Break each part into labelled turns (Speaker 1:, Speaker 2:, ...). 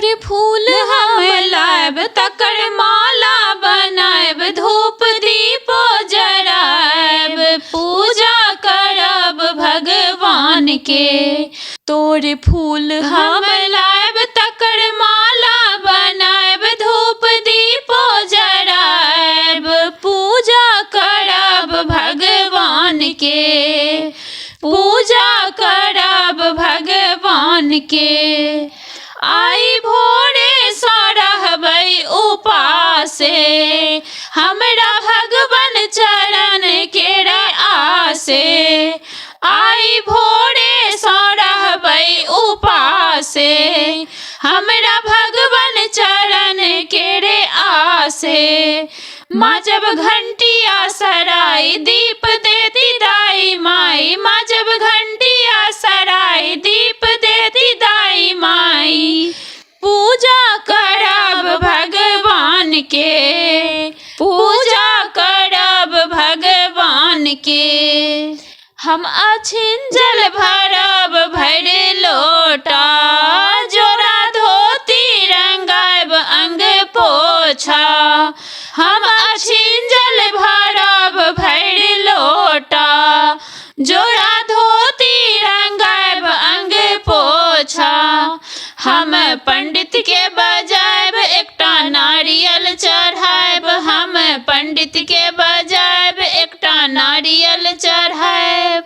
Speaker 1: तोरे फूल हम लायब तकर माला बनायब धूप दीप जरायब पूजा करब भगवान के। तोरे फूल हम लायब तकर माला बनायब धूप दीप जरायब पूजा करब भगवान के। पूजा करब भगवान के। आई भोरे सँ रहबै उपासे हमरा भगवन चरण केरे आसे। आई भोरे सँ रहबै उपासे हमरा भगवन चरण केरे आसे। माँ जब घंटिया सराय दीप देती दाई माई माँ जब घंटिया सराय दीप देती दाई माई। पूजा करब भगवान के। पूजा करब भगवान के। हम अछिन जल भरब भर लोटा जोड़ा धोती रंगायब अंग पोछा। हम अछिन जल भरब भर लोटा जोड़ा धोती रंगायब अंग पोछा। हम पंडित के बजायब एकटा नारियल चढ़ायब हम पंडित के बजायब एकटा नारियल चढ़ायब।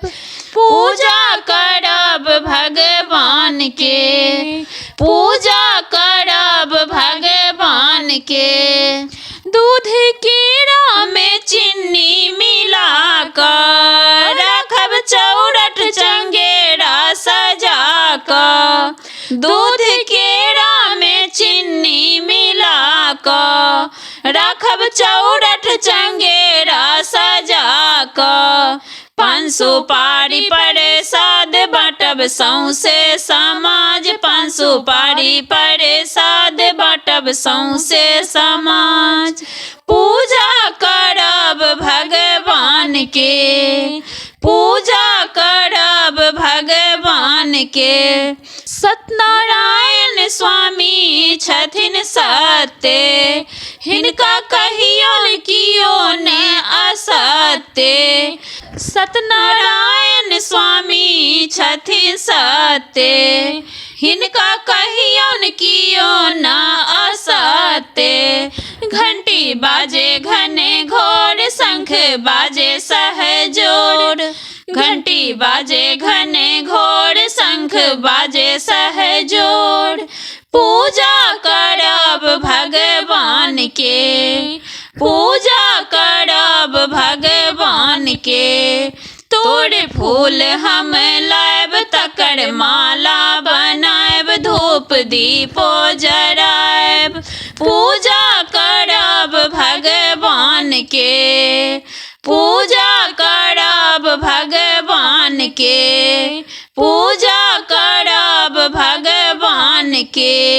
Speaker 1: पूजा करब भगवान के। पूजा करब भगवान के। दूध कीड़ा में चीनी मिला कर रखब चौरठ चंगेरा सजा कर। दूध कीड़ा में चीनी मिला कर रखब चौरठ चंगेरा सजा कर। पान सुपारी प्रसाद बाँटब सौंसे समाज पान सुपारी प्रसाद बाँटब सौंसे समाज। पूजा करब भगवान के। पूजा करब भगवान के। सत्यनारायण स्वामी छथिन सत्य हिनका कहियो कियो ने असत्य। सत्यनारायण स्वामी छथिन सत्य हिनका कहियो कियो न असत्य। घंटी बाजे घने घोर शंख बाजे सहजोर। घंटी बाजे घने घोर शंख बाजे सहजोर। पूजा करब भगवान के। पूजा करब भगवान के। तोरे फूल हम लायब तकर माला बनायब धूप दीपो जरायब पूजा करब भगवान के। पूजा करब भगवान के। पूजा करब भगवान के।